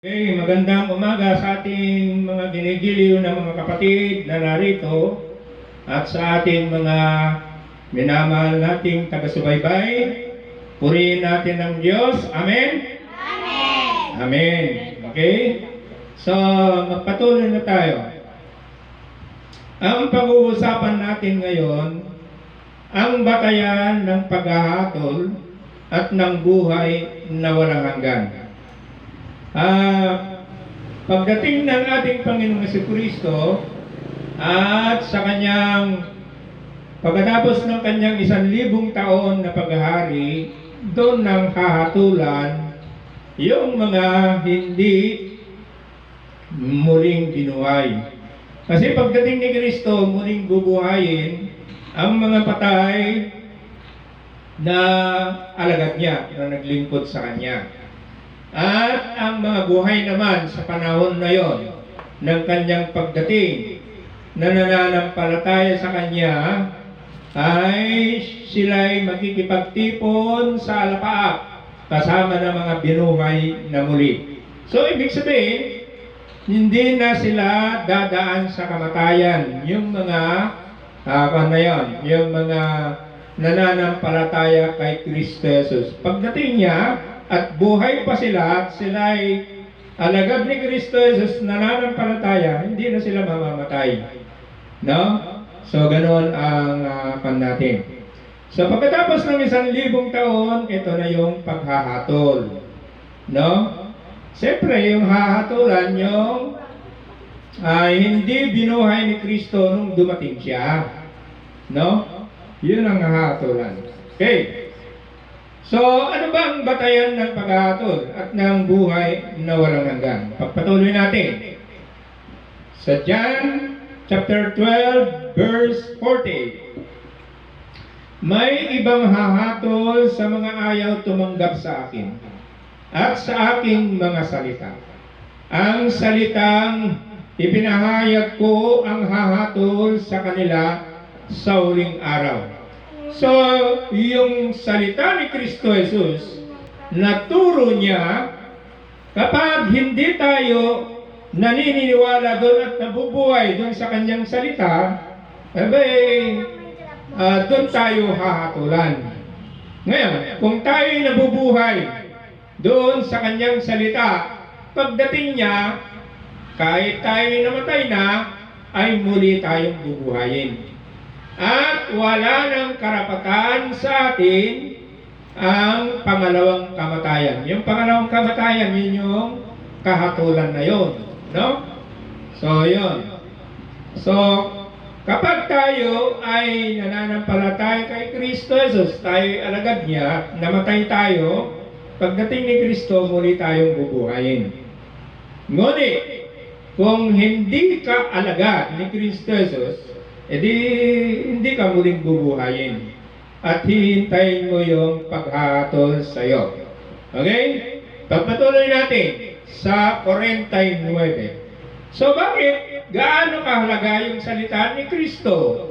Okay, magandang umaga sa ating mga ginigiliw na mga kapatid na narito at sa ating mga minamahal nating taga-subaybay. Purihin natin ang Diyos. Amen? Amen. Amen. Okay? So, magpatuloy na tayo. Ang pag-uusapan natin ngayon, ang batayan ng paghahatol at ng buhay na walang hanggan. Pagdating ng ating Panginoong Jesucristo at sa kanyang pagkatapos ng kanyang 1,000 taon na paghahari, doon nang hahatulan yung mga hindi muling binuhay. Kasi pagdating ni Kristo, muling bubuhayin ang mga patay na alagad niya, na naglingkod sa kanya. At ang mga buhay naman sa panahon na yon ng kanyang pagdating na nananampalataya sa kanya ay sila'y makikipagtipon sa alapaap kasama ng mga binuhay na muli. So ibig sabihin, hindi na sila dadaan sa kamatayan. Yung mga yung mga nananampalataya kay Kristo Jesus. Pagdating niya, at buhay pa sila at sila ay alagad ni Kristo Jesus nananampalataya, hindi na sila mamamatay. No? So, ganoon ang pan natin. So, pagkatapos ng 1,000 taon, ito na yung paghahatol. No? Siyempre, yung hahatulan yung hindi binuhay ni Kristo nung dumating siya. No? Yun ang hahatulan. Okay. So, ano ba ang batayan ng paghahatol at ng buhay na walang hanggan? Pagpatuloy natin. Sa John chapter 12, verse 40. May ibang hahatol sa mga ayaw tumanggap sa akin at sa aking mga salita. Ang salitang ipinahayag ko ang hahatol sa kanila sa huling araw. So, yung salita ni Kristo Jesus, naturo niya, kapag hindi tayo naniniwala doon at nabubuhay doon sa kanyang salita, doon tayo hahatulan. Ngayon, kung tayo nabubuhay doon sa kanyang salita, pagdating niya, kahit tayo namatay na, ay muli tayong bubuhayin. At wala ng karapatan sa atin ang pangalawang kamatayan. Yung pangalawang kamatayan, yun yung kahatulan na yun. No? So, yun. So, kapag tayo ay nananampalataya kay Kristo Jesus, tayo alagad niya, namatay tayo, pagdating ni Kristo, muli tayong bubuhayin. Ngunit, kung hindi ka alagad ni Kristo Jesus, hindi ka muling bubuhayin at hihintayin mo yung paghahatol sa iyo. Okay? Pagpatuloy natin sa 49. So bakit gaano kahalaga yung salita ni Kristo?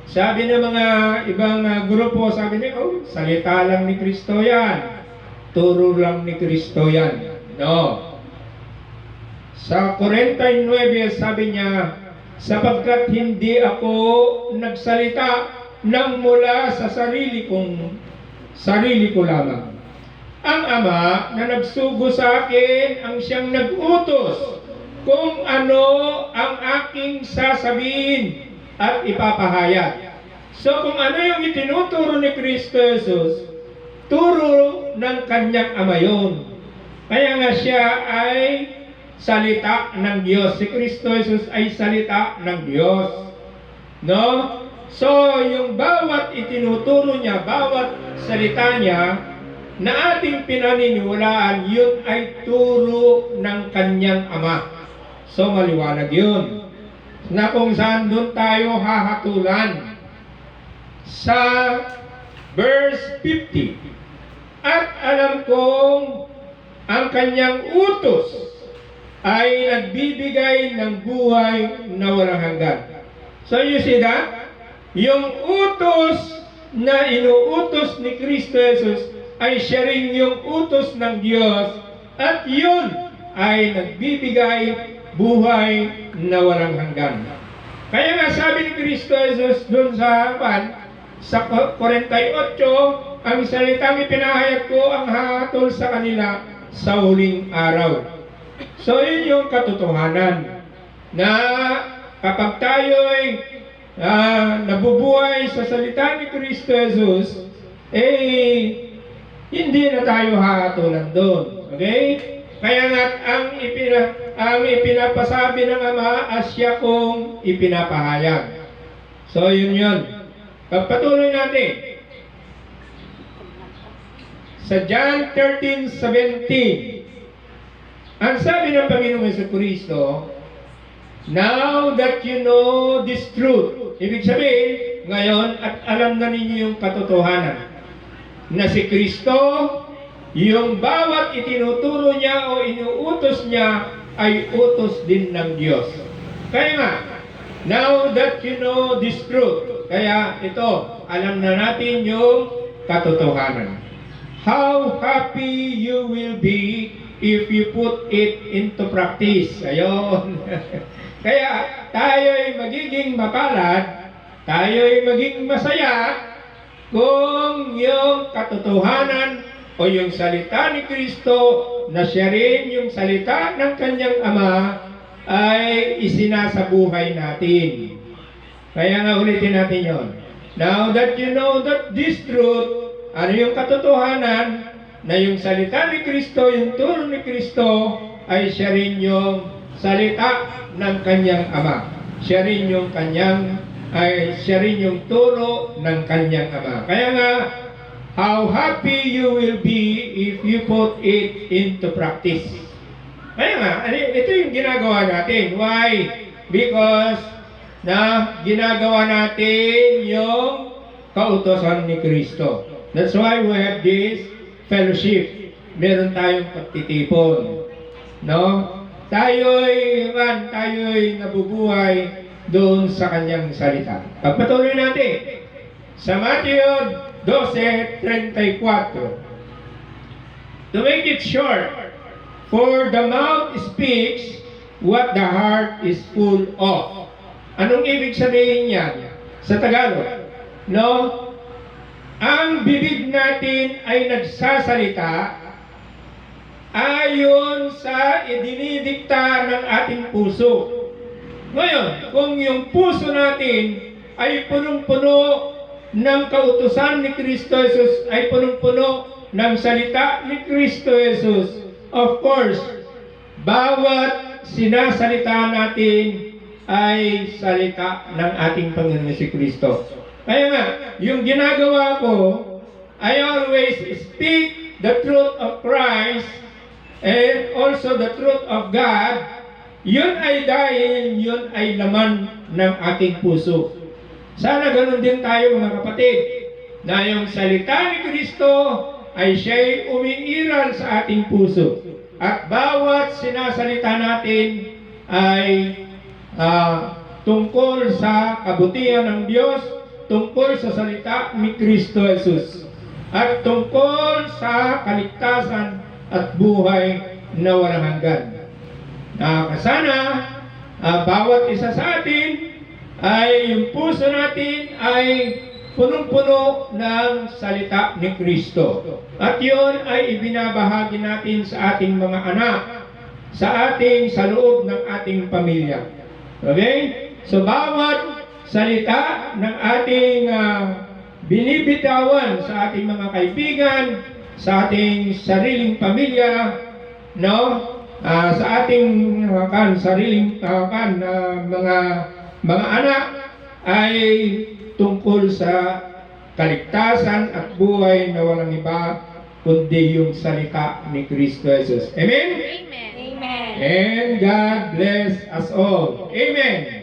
Sabi ng mga ibang grupo, sabi nila, salita lang ni Kristo yan. Turo lang ni Kristo yan. No. Sa 49, sabi niya, sapagkat hindi ako nagsalita nang mula sa sarili ko lamang. Ang Ama na nagsugo sa akin ang siyang nag-utos kung ano ang aking sasabihin at ipapahayag. So kung ano yung itinuturo ni Kristo Jesus, turo ng kanyang Ama yun. Kaya nga siya ay salita ng Diyos. Si Kristo Jesus ay salita ng Diyos. No? So, yung bawat itinuturo niya, bawat salita niya, na ating pinaniniwalaan, yun ay turo ng kanyang Ama. So, maliwanag yun. Na kung saan doon tayo hahatulan. Sa verse 50. At alam kong ang kanyang utos ay nagbibigay ng buhay na walang hanggan. So you see that? Yung utos na inuutos ni Kristo Jesus ay siya rin yung utos ng Diyos at yun ay nagbibigay buhay na walang hanggan. Kaya nga sabi ni Kristo Jesus doon sa 48, ang salitang ipinahayag ko ang hahatol sa kanila sa huling araw. So yun yung katotohanan na kapag tayo'y nabubuhay sa salita ni Kristo Jesus, hindi na tayo hahatulan doon. Okay? Kaya nga ang ipinapasabi ng Ama as siya kong ipinapahayag. So yun. Pagpatuloy natin. Sa John 13:17, ang sabi ng Panginoong Jesucristo, now that you know this truth, ibig sabihin, ngayon at alam na ninyo yung katotohanan, na si Kristo, yung bawat itinuturo niya o inuutos niya ay utos din ng Diyos. Kaya nga, now that you know this truth, kaya ito, alam na natin yung katotohanan. How happy you will be if you put it into practice. Ayon. Kaya tayo'y magiging mapalad, tayo'y maging masaya kung yung katotohanan o yung salita ni Kristo na siya rin yung salita ng kanyang Ama ay isinasabuhay natin. Kaya nga ulitin natin yon. Now that you know that this truth, ano yung katotohanan na yung salita ni Kristo, yung turo ni Kristo ay siya rin yung salita ng kanyang Ama. Siya rin yung turo ng kanyang Ama. Kaya nga, how happy you will be if you put it into practice. Kaya nga, ito yung ginagawa natin. Why? Because ginagawa natin yung kautosan ni Kristo. That's why we have this fellowship. Meron tayong pagtitipon. No? Tayo'y nabubuhay doon sa kanyang salita. Pagpatuloy natin sa Matthew 12:34. To make it short, for the mouth speaks what the heart is full of. Anong ibig sabihin niyan sa Tagalog? No? Ang bibig natin ay nagsasalita ayon sa idinidikta ng ating puso. Ngayon, kung yung puso natin ay punong-puno ng kautusan ni Kristo Jesus, ay punong-puno ng salita ni Kristo Jesus, of course, bawat sinasalita natin ay salita ng ating Panginoon si Kristo. Kaya nga, yung ginagawa ko, I always speak the truth of Christ and also the truth of God. Yun ay dahil yun ay laman ng ating puso. Sana ganun din tayo mga kapatid, na yung salita ni Kristo ay siya'y umiiral sa ating puso. At bawat sinasalita natin ay tungkol sa kabutihan ng Diyos, tungkol sa salita ni Kristo Jesus, at tungkol sa kaligtasan at buhay na walang hanggan. Sana bawat isa sa atin ay yung puso natin ay punong-puno ng salita ni Kristo. At yun ay ibinabahagi natin sa ating mga anak, sa loob ng ating pamilya. Okay? So bawat salita ng ating binibitawan sa ating mga kaibigan, sa ating sariling pamilya, no? Sa ating sariling mga anak ay tungkol sa kaligtasan at buhay na walang iba kundi yung salita ni Kristo Jesus. Amen? Amen. Amen. And God bless us all. Amen.